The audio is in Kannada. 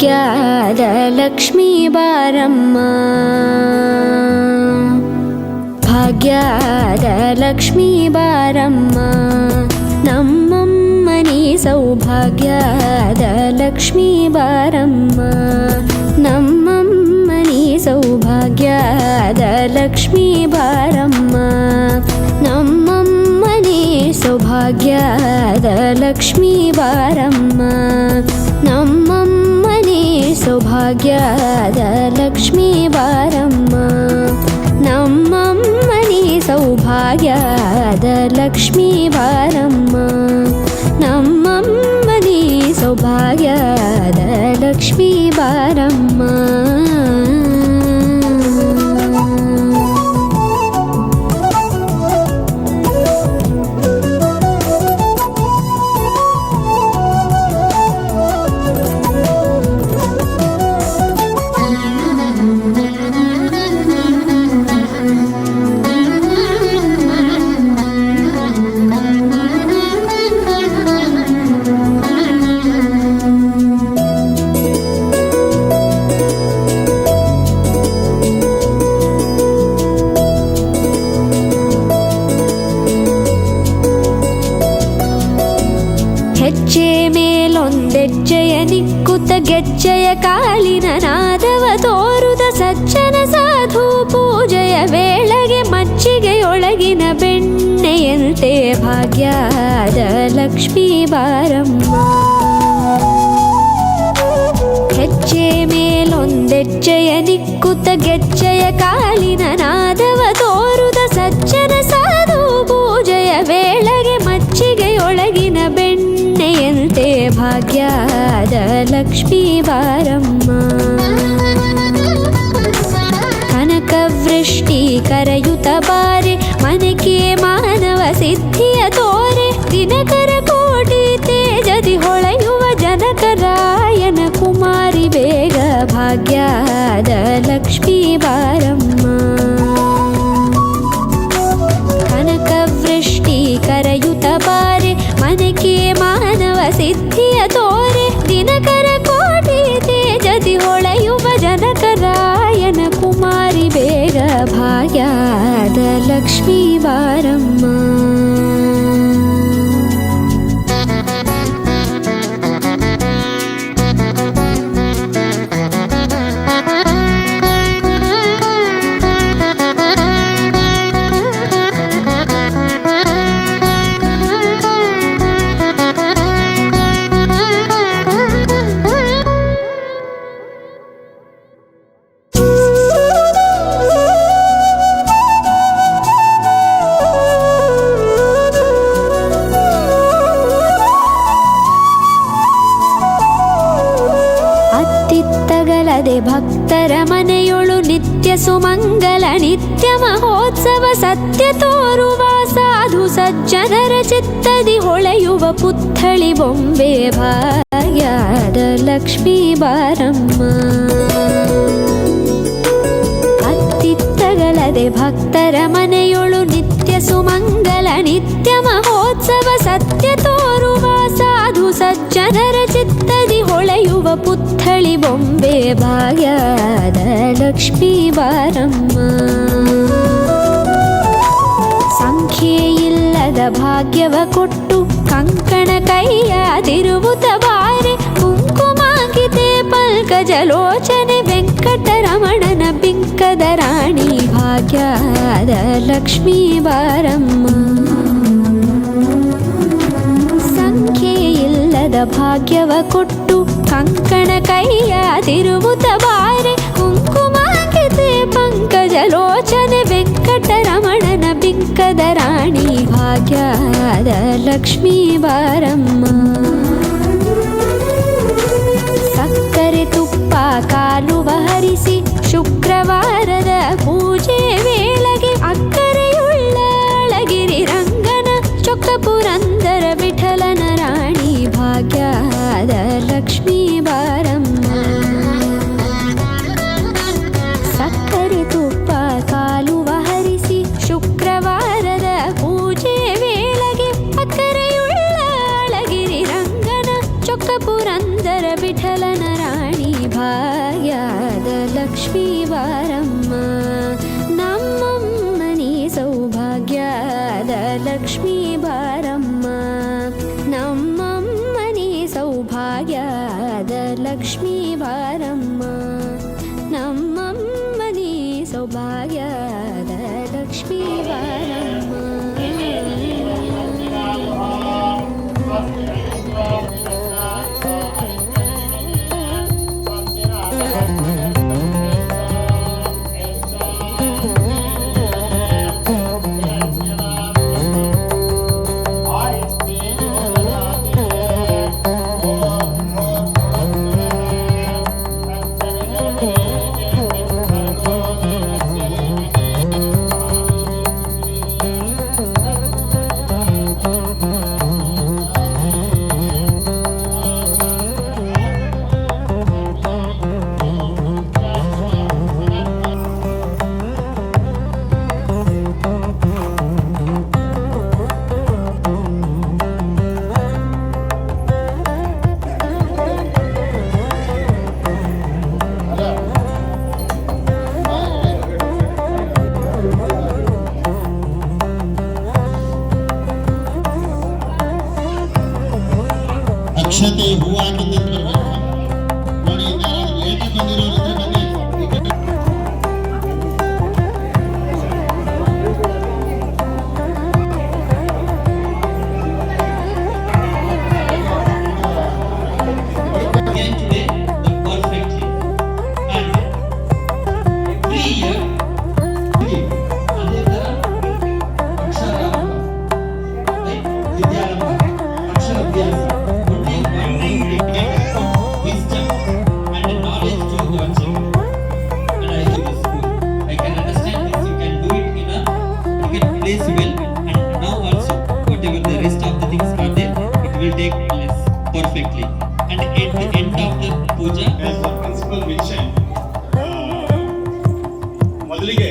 ಭಾಗ್ಯದ ಲಕ್ಷ್ಮೀ ಬಾರಮ್ಮ, ಭಾಗ್ಯದ ಲಕ್ಷ್ಮೀ ಬಾರಮ್ಮ, ನಮ್ಮಮ್ಮನಿ ಸೌಭಾಗ್ಯದ ಲಕ್ಷ್ಮೀ ಬಾರಮ್ಮ, ನಮ್ಮಮ್ಮನಿ ಸೌಭಾಗ್ಯದ ಲಕ್ಷ್ಮೀ ಬಾರಮ್ಮ, ನಮ್ಮಮ್ಮನಿ ಸೌಭಾಗ್ಯದ ಲಕ್ಷ್ಮೀ ಬಾರಮ್ಮ, ನಮ್ಮಮ್ಮನಿ ಸೌಭಾಗ್ಯದ ಲಕ್ಷ್ಮೀ ಬಾರಮ್ಮ, ನಮ್ಮಮ್ಮನಿ ಸೌಭಾಗ್ಯದ ಲಕ್ಷ್ಮೀ ಬಾರಮ್ಮ, ನಮ್ಮಮ್ಮನಿ ಸೌಭಾಗ್ಯದ ಲಕ್ಷ್ಮೀ ಬಾರಮ್ಮ. ಹೆಜ್ಜೆ ಮೇಲೊಂದೆಜ್ಜೆಯ ನಿಕ್ಕುತ್ತ ಗೆಜ್ಜೆಯ ಕಾಲಿನ ನಾದವ ತೋರುದ ಸಜ್ಜನ ಸಾಧು ಪೂಜೆಯ ವೇಳೆಗೆ ಮಜ್ಜಿಗೆಯೊಳಗಿನ ಬೆಣ್ಣೆಯಂತೆ ಭಾಗ್ಯದ ಲಕ್ಷ್ಮೀ ಬಾರಮ್ಮ, ಹೆಜ್ಜೆ ಮೇಲೊಂದೆಜ್ಜೆಯ ನಿಕ್ಕುತ್ತ ಗೆಜ್ಜೆಯ ಕಾಲಿನ ನಾದವ ತೋರುದ ಸಜ್ಜನ ಸಾಧು ಪೂಜೆಯ ವೇಳೆಗೆ ಮಜ್ಜಿಗೆಯೊಳಗಿನ ಬೆಣ್ಣೆಯಂತೆ ಭಾಗ್ಯದ ಲಕ್ಷ್ಮೀ ಬಾರಮ್ಮ, ಕನಕವೃಷ್ಟಿ ಕರೆಯುತ ಬಾರೆ ಮನಕೆ ಮಾನವ ಸಿದ್ಧಿಯ ತೋರೆ, ದಿನಕರ ಕೋಟಿ ತೇಜದಿ ಹೊಳೆಯುವ ಜನಕರಾಯನ ಕುಮಾರಿ ಬೇಗ ಭಾಗ್ಯದ ಲಕ್ಷ್ಮೀ ಬಾರಮ್ಮ, ಕನಕವೃಷ್ಟಿ ಕರೆಯುತ ಬಾರೆ ಮನಕೆ ಮಾನವ ಸಿದ್ಧಿಯ ತೋರೆ, ದಿನಕರ ಕೋಟಿ ತೇಜದಿ ಹೊಳೆಯುವ ಜನಕರಾಯನ ಕುಮಾರಿ ಬೇಗ ಭಾಗ್ಯದ ಲಕ್ಷ್ಮೀ ಬಾರಮ್ಮ. ಅತ್ತಿತ್ತಗಲದೆ ಭಕ್ತರ ಮನೆಯೊಳು ನಿತ್ಯ ಸುಮಂಗಲ ನಿತ್ಯ ಮಹೋತ್ಸವ ಸತ್ಯ ತೋರುವ ಸಾಧು ಸಜ್ಜನರ ಚಿತ್ತದಿ ಹೊಳೆಯುವ ಪುತ್ಥಳಿ ಬೊಂಬೆ ಭಾಗ್ಯದ ಲಕ್ಷ್ಮೀ ಬಾರಮ್ಮ, ಅತ್ತಿತ್ತಗಲದೆ ಭಕ್ತರ ಮನೆಯೊಳು ನಿತ್ಯ ಸುಮಂಗಲ ನಿತ್ಯ ಮಹೋತ್ಸವ ಸತ್ಯ ತೋರುವ ಸಾಧು ಸಜ್ಜನರ ಚಿತ್ತದಿ ಹೊಳೆಯುವ ಪುತ್ಥಳಿ ಬೊಂಬೆ ಭಾಗ್ಯದ ಲಕ್ಷ್ಮೀ ಬಾರಮ್ಮ, ಸಂಖ್ಯೆಯಿಲ್ಲದ ಭಾಗ್ಯವ ಕೊಟ್ಟು ಕಂಕಣ ಕೈಯಾದಿರುವುತ ಬಾರೆ, ಕುಂಕುಮಾಂಕಿತೆ ಪಲ್ಕಜಲೋಚನೆ ವೆಂಕಟರಮಣನ ಬಿಂಕದ ರಾಣಿ ಭಾಗ್ಯದ ಲಕ್ಷ್ಮೀ ಬಾರಮ್ಮ, ಸಂಖ್ಯೆಯಿಲ್ಲದ ಭಾಗ್ಯವ ಕೊಟ್ಟು ಕಂಕಣ ಕೈಯಾದಿರುವುತ ಬಾರೆ, ಕುಂಕುಮಾಂಕಿತೆ ಪಂಕಜಲೋಚನೆ ವೆಂಕಟರಮಣನ ಬಿಂಕದ ರಾಣಿ ಭಾಗ್ಯದ ಲಕ್ಷ್ಮೀ ಬಾರಮ್ಮ, ಸಕ್ಕರೆ ತುಪ್ಪ ಕಾಲುವ ಹರಿಸಿ ಶುಕ್ರವಾರದ ಪೂಜೆ ವೇಳೆಗೆ ಅಕ್ಕರೆಯುಳ್ಳ ಅಳಗಿರಿ ರಂಗನ ಚೊಕ್ಕ ಪುರಂದರ ವಿಠಲನ ರಾಣಿ ಭಾಗ್ಯದ ಲಕ್ಷ್ಮೀ ಬಾರಮ್ಮ, ಸಕ್ಕರೆ ತುಪ್ಪ ಕಾಲುವ ಹರಿಸಿ ಶುಕ್ರವಾರದ ಪೂಜೆ ವೇಳೆಗೆ ಅಕ್ಕರೆಯುಳ್ಳ ಅಳಗಿರಿ ರಂಗನ ಚೊಕ್ಕ ಪುರಂದರ ವಿಠಲನ ರಾಣಿ ಸೌಭಾಗ್ಯದ ಲಕ್ಷ್ಮೀ ಬಾರಮ್ಮ ನಮ್ಮಮ್ಮನಿ ಸೌಭಾಗ್ಯದ ಲಕ್ಷ್ಮೀ ಬಾರಮ್ಮ ನಮ್ಮಮ್ಮನಿ ಸೌಭಾಗ್ಯದ ಲಕ್ಷ್ಮೀ ಬಾರಮ್ಮ ನಮ್ಮಮ್ಮನಿ ಸೌಭಾಗ್ಯದ ಲಕ್ಷ್ಮೀ ಬಾರಮ್ಮ. ಅಕ್ಷತೆ ಹೂವಾಗಿದ್ದ ನೋಡಿ, ಲೇಟ್ ಬಂದಿರೋದ್ರಿಂದ ಬನ್ನಿ. Perfectly, and at the end of the puja, as a principal mentioned, ಮೊದಲಿಗೆ